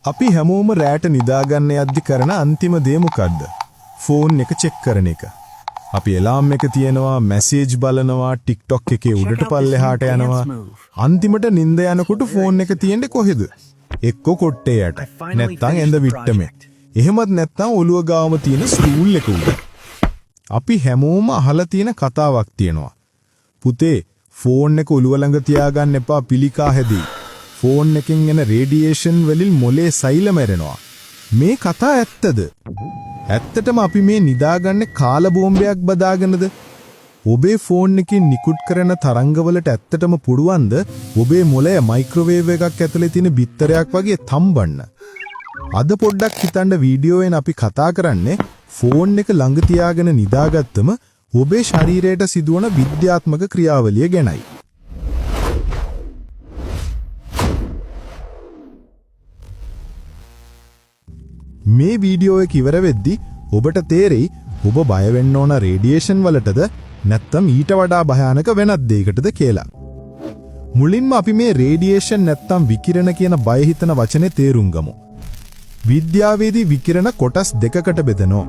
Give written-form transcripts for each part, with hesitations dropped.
අපි හැමෝම රැට නිදාගන්න යද්දි කරන අන්තිම දේ මොකද්ද? ෆෝන් එක චෙක් කරන එක. අපි එලාම් එක තියනවා, මැසේජ් බලනවා, TikTok එකේ උඩට පල්ලෙහාට යනවා. අන්තිමට නිින්ද යනකොට ෆෝන් එක තියෙන්නේ කොහෙද? එක්ක කොට්ටේ යට. නැත්තම් ඇඳ විට්ටමේ. එහෙමත් නැත්තම් ඔළුව ගාවම තියෙන ස්ටූල් එක උඩ. අපි හැමෝම අහලා තියෙන කතාවක් තියෙනවා. පුතේ, ෆෝන් එක ඔළුව ළඟ තියාගන්න එපා, පිළිකා හැදී. ෆෝන් එකෙන් එන රේඩියේෂන් වලින් මොලේ සෛල මැරෙනවා. මේ කතා ඇත්තද? ඇත්තටම අපි මේ නිදාගන්නේ කාල බෝම්බයක් බදාගෙනද? ඔබේ ෆෝන් එකෙන් නිකුත් කරන තරංගවලට ඇත්තටම පුළුවන්ද ඔබේ මොළය මයික්‍රෝවේව් එකක් ඇතුලේ තියෙන බිත්තරයක් වගේ තම්බන්න? අද පොඩ්ඩක් හිතන්න වීඩියෝවෙන් අපි කතා කරන්නේ ෆෝන් එක ළඟ තියාගෙන නිදාගත්තම ඔබේ ශරීරයට සිදුවන විද්‍යාත්මක ක්‍රියාවලිය ගැනයි. මේ වීඩියෝ එක ඉවර වෙද්දි ඔබට තේරෙයි ඔබ බය වෙන්න ඕන රේඩියේෂන් වලටද නැත්නම් ඊට වඩා භයානක වෙනත් දෙයකටද කියලා. මුලින්ම අපි මේ රේඩියේෂන් නැත්නම් විකිරණ කියන බය හිතන වචනේ තේරුම් ගමු. විද්‍යාවේදී විකිරණ කොටස් දෙකකට බෙදනවා.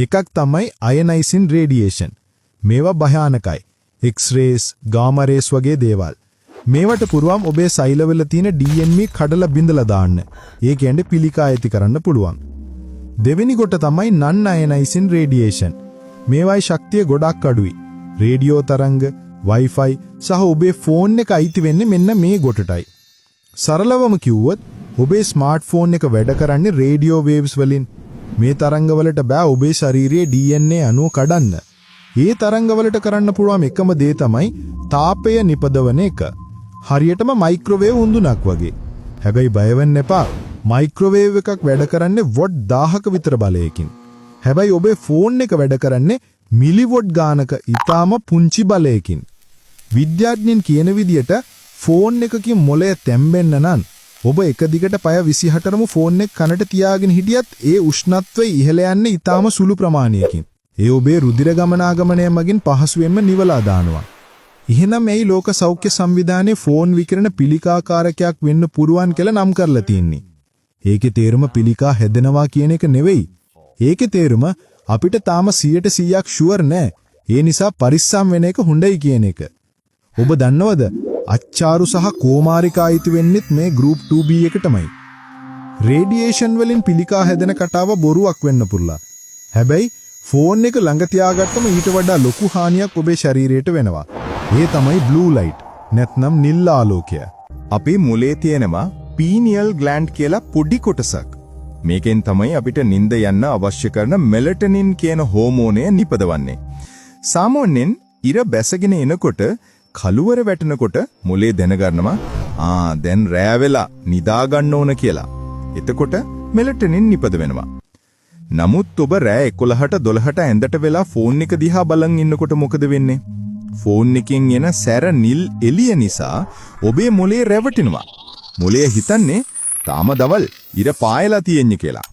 එකක් තමයි අයනයිසින් රේඩියේෂන්. මේවා භයානකයි. එක්ස්-රේස්, ගාමා රේස් වගේ දේවල්. මේවට පුරුවම් ඔබේ සෛලවල තියෙන DNA කඩලා බිඳලා දාන්න. ඒ කියන්නේ පිළිකා ඇති කරන්න පුළුවන්. දෙවෙනි කොට තමයි නන් අයනයිසින් රේඩියේෂන්. මේවායි ශක්තිය ගොඩක් අඩුයි. රේඩියෝ තරංග, Wi-Fi සහ ඔබේ ෆෝන් එක අයිති වෙන්නේ මෙන්න මේ ගොටටයි. සරලවම කිව්වොත් ඔබේ ස්මාර්ට්ෆෝන් එක වැඩ කරන්නේ රේඩියෝ වේව්ස් වලින්. මේ තරංගවලට බෑ ඔබේ ශරීරයේ DNA අණුව කඩන්න. මේ තරංගවලට කරන්න පුළුවන් එකම දේ තමයි තාපය නිපදවන එක. හරියටම මයික්‍රෝවේව් උඳුනක් වගේ. හැබැයි බය වෙන්න එපා. මයික්‍රෝවේව් එකක් වැඩ කරන්නේ වොට් 1000ක විතර බලයකින්. හැබැයි ඔබේ ෆෝන් එක වැඩ කරන්නේ මිලිවොට් ගානක ඊටාම පුංචි බලයකින්. විද්‍යාඥයන් කියන විදියට ෆෝන් එකකින් මොළය තැම්බෙන්න නම් ඔබ එක දිගට පය 28ම ෆෝන් එක කනට තියාගෙන හිටියත් ඒ උෂ්ණත්වය ඉහළ යන්නේ ඊටාම සුළු ප්‍රමාණයකින්. ඒ ඔබේ රුධිර ගමනාගමනය මගින් පහසුවෙන්ම නිවලා දානවා. එහෙනම් මේ ලෝක සෞඛ්‍ය සංවිධානයේ ෆෝන් විකිරණ පිළිකාකාරකයක් වෙන්න පුරුවන් කියලා නම් කරලා තියෙන්නේ. ඒකේ තේරුම පිළිකා හැදෙනවා කියන එක නෙවෙයි. ඒකේ තේරුම අපිට තාම 100% ෂුවර් නෑ. ඒ නිසා පරිස්සම් වෙන එක හොඳයි කියන එක. ඔබ දන්නවද? අච්චාරු සහ කෝමාරිකා අයිති වෙන්නෙත් මේ ගෲප් 2B එකටමයි. රේඩියේෂන් වලින් පිළිකා හැදෙන කතාව බොරුවක් වෙන්න පුරුලා. හැබැයි ෆෝන් එක ළඟ තියාගත්තම ඊට වඩා ලොකු හානියක් ඔබේ ශරීරයට වෙනවා. ඒ තමයි බ්ලූ ලයිට් නැත්නම් නිල් ආලෝකය. අපේ මොලේ තියෙනවා පීනියල් ග්ලෑන්ඩ් කියලා පොඩි කොටසක්. මේකෙන් තමයි අපිට නිින්ද යන්න අවශ්‍ය කරන මෙලටොනින් කියන හෝමෝනය නිපදවන්නේ. සාමාන්‍යයෙන් ඉර බැසගෙන එනකොට කළුවර වැටෙනකොට මොලේ දැනගන්නවා දැන් රෑ වෙලා නිදා ගන්න ඕන කියලා. එතකොට මෙලටොනින් නිපද වෙනවා. නමුත් ඔබ රෑ 11ට 12ට ඇඳට වෙලා ෆෝන් එක දිහා බලන් ඉන්නකොට මොකද වෙන්නේ? ෆෝන් එකෙන් එන සැර නිල් එළිය නිසා ඔබේ මොලේ රැවටෙනවා. මොලේ හිතන්නේ තාම දවල් ඉර පායලා තියෙන්නේ කියලා.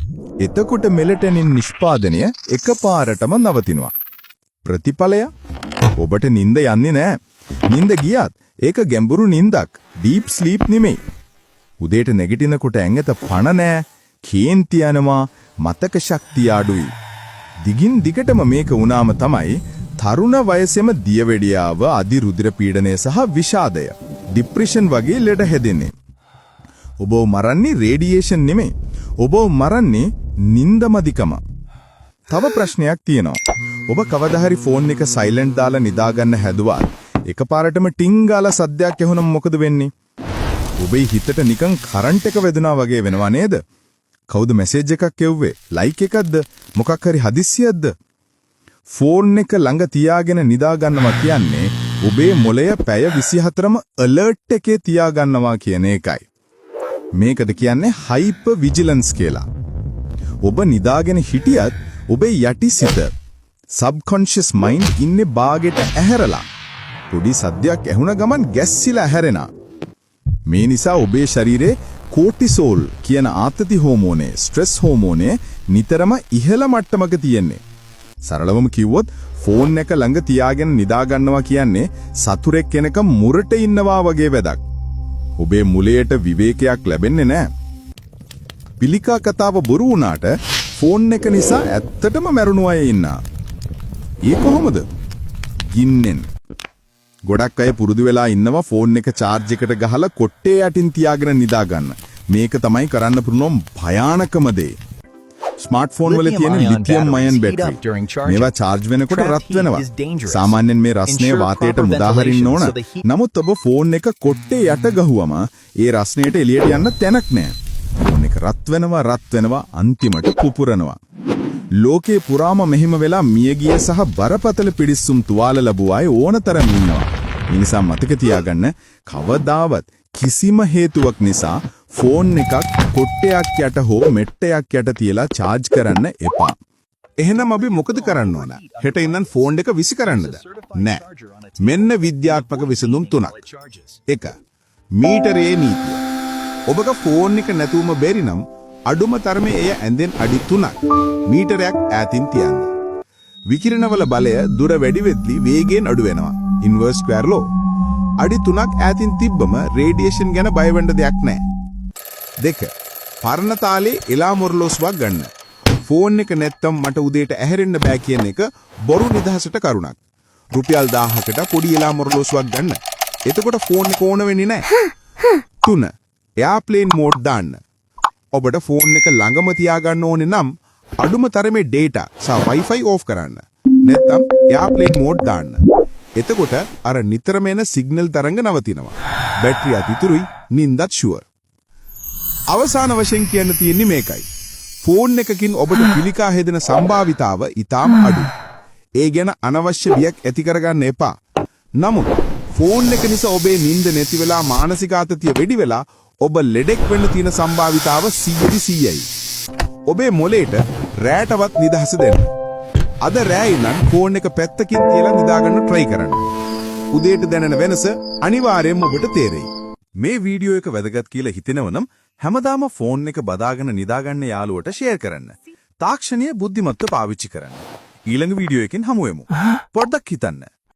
එතකොට මෙලටොනින් නිෂ්පාදනය එකපාරටම නවතිනවා. ප්‍රතිඵලය ඔබට නිින්ද යන්නේ නැහැ. නිින්ද ගියත් ඒක ගැඹුරු නිින්දක්. ඩීප් ස්ලීප් නෙමෙයි. උදේට නැගිටිනකොට ඇඟට පණ නැහැ. කේන්ති යනවා. මතක ශක්තිය අඩුයි. දිගින් දිගටම මේක වුණාම තමයි තරුණ වයසේම දියවැඩියාව, අධිරුධිර පීඩනය සහ විෂාදය, ડિප්‍රෙෂන් වගේ ලෙඩ හැදෙන්නේ. ඔබව මරන්නේ රේඩියේෂන් නෙමෙයි. ඔබව මරන්නේ නිින්දමදිකම. තව ප්‍රශ්නයක් තියෙනවා. ඔබ කවදා හරි ෆෝන් එක සයිලන්ට් දාලා නිදා ගන්න හැදුවා. එකපාරටම ටින් ගාලා සද්දයක් ඇහුනම මොකද වෙන්නේ? ඔබේ හිතට නිකන් කරන්ට් එක වැදුනා වගේ වෙනවා නේද? කවුද මැසේජ් එකක් එව්වේ? ලයික් එකක්ද? මොකක් හරි හදිස්සියක්ද? ෆෝන් එක ළඟ තියාගෙන නිදා ගන්නවා කියන්නේ ඔබේ මොළය පැය 24ම alert එකේ තියා ගන්නවා කියන එකයි. මේකද කියන්නේ hyper vigilance කියලා. ඔබ නිදාගෙන හිටියත් ඔබේ යටි සිත subconscious mind ඉන්නේ බාගෙට ඇහැරලා. පොඩි සද්දයක් ඇහුණ ගමන් ගැස්සිලා ඇහැරෙනවා. මේ නිසා ඔබේ ශරීරේ කෝටිසෝල් කියන ආතති හෝමෝනේ, ස්ට්‍රෙස් හෝමෝනේ නිතරම ඉහළ මට්ටමක තියෙන්නේ. සරලවම කිව්වොත් ෆෝන් එක ළඟ තියාගෙන නිදා ගන්නවා කියන්නේ සතුරෙක් කෙනක මුරට ඉන්නවා වගේ වැඩක්. ඔබේ මුලයට විවේකයක් ලැබෙන්නේ නැහැ. පිළිකා කතාව බොරු වුණාට ෆෝන් එක නිසා ඇත්තටම මැරුණු අය ඉන්නා. ඒ කොහොමද? ගින්නෙන්. ගොඩක් අය පුරුදු වෙලා ඉන්නවා ෆෝන් එක charge එකට ගහලා කොට්ටේ යටින් තියාගෙන නිදා ගන්න. මේක තමයි කරන්න පුළුවන් භයානකම දේ. ස්මාර්ට්ෆෝන් වල තියෙන ලිතියම් අයන් බැටරි මේවා charge වෙනකොට රත් වෙනවා. සාමාන්‍යයෙන් මේ රස්නය වාතයට මුදාහරින්න ඕන. නමුත් ඔබ ෆෝන් එක කොට්ටේ යට ගහුවම ඒ රස්නයට එළියට යන්න තැනක් නැහැ. ෆෝන් එක රත් වෙනවා අන්තිමට පුපුරනවා. ලෝකේ පුරාම මෙහිම වෙලා මියගිය සහ බරපතල පිඩිස්සුම් තුවාල ලැබුව අය ඕනතරම් ඉන්නවා. ඒ නිසා මතක තියාගන්න කවදාවත් කිසිම හේතුවක් නිසා ෆෝන් එකක් කොට්ටයක් යට හෝ මෙට්ටයක් යට තියලා charge කරන්න එපා. එහෙනම් අපි මොකද කරන්න ඕන? හෙට ඉඳන් ෆෝන් එක විසි කරන්නද? නෑ. මෙන්න විද්‍යාත්මක විසඳුම් 3ක්. 1. මීටරයේ නීතිය. ඔබක ෆෝන් එක නැතුවම බැරි නම් අඩුම තරමේ එය ඇඳෙන් අඩි 3ක් මීටරයක් ඈතින් තියන්න. විකිරණවල බලය දුර වැඩි වෙද්දී වේගයෙන් අඩු වෙනවා. ඉන්වර්ස් ස්ක්වයර් ලෝ. අඩි 3ක් ඈතින් තිබ්බම රේඩියේෂන් ගැන බය වෙන්න දෙයක් නැහැ. 2. පරණ තාලේ එලාම් ඔරලෝසුවක් ගන්න. ෆෝන් එක නැත්තම් මට උදේට ඇහැරෙන්න බෑ කියන එක බොරු නිදහසට කරුණක්. රුපියල් 1000කට පොඩි එලාම් ඔරලෝසුවක් ගන්න. එතකොට ෆෝන් එක ඕන වෙන්නේ නැහැ. 3. එයාප්ලේන් මෝඩ් දාන්න. ඔබට ෆෝන් එක ළඟම තියාගන්න ඕනේ නම් අඩුම තරමේ data සහ wifi off කරන්න. නැත්නම් එයාප්ලේන් මෝඩ් දාන්න. එතකොට අර නිතරම එන සිග්නල් තරංග නවතිනවා. බැටරිය අතිතුරුයි නින්දත් ෂුවර්. අවසාන වශයෙන් කියන්න තියෙන්නේ මේකයි. ෆෝන් එකකින් ඔබට පිළිකා හෙදෙන සම්භාවිතාව ඊටාම අඩුයි. ඒ ගැන අනවශ්‍ය බියක් ඇති කරගන්න එපා. නමුත් ෆෝන් එක නිසා ඔබේ නිින්ද නැති වෙලා මානසික ආතතිය වැඩි වෙලා ඔබ ලෙඩෙක් වෙන්න තියෙන සම්භාවිතාව 100%යි. ඔබේ මොලේට රැටවත් නිදහස දෙන්න. අද රෑ ඉඳන් ෆෝන් එක පැත්තකින් තියලා නිදාගන්න try කරන්න. උදේට දැනෙන වෙනස අනිවාර්යයෙන්ම ඔබට තේරෙයි. මේ වීඩියෝ එක වැදගත් කියලා හිතෙනවනම් හැමදාම ෆෝන් එක බදාගෙන නිදාගන්න යාළුවට ෂෙයා කරන්න. තාක්ෂණීය බුද්ධිමත්ව පාවිච්චි කරන්න. ඊළඟ වීඩියෝ එකකින් හමු වෙමු. පොඩ්ඩක් හිතන්න.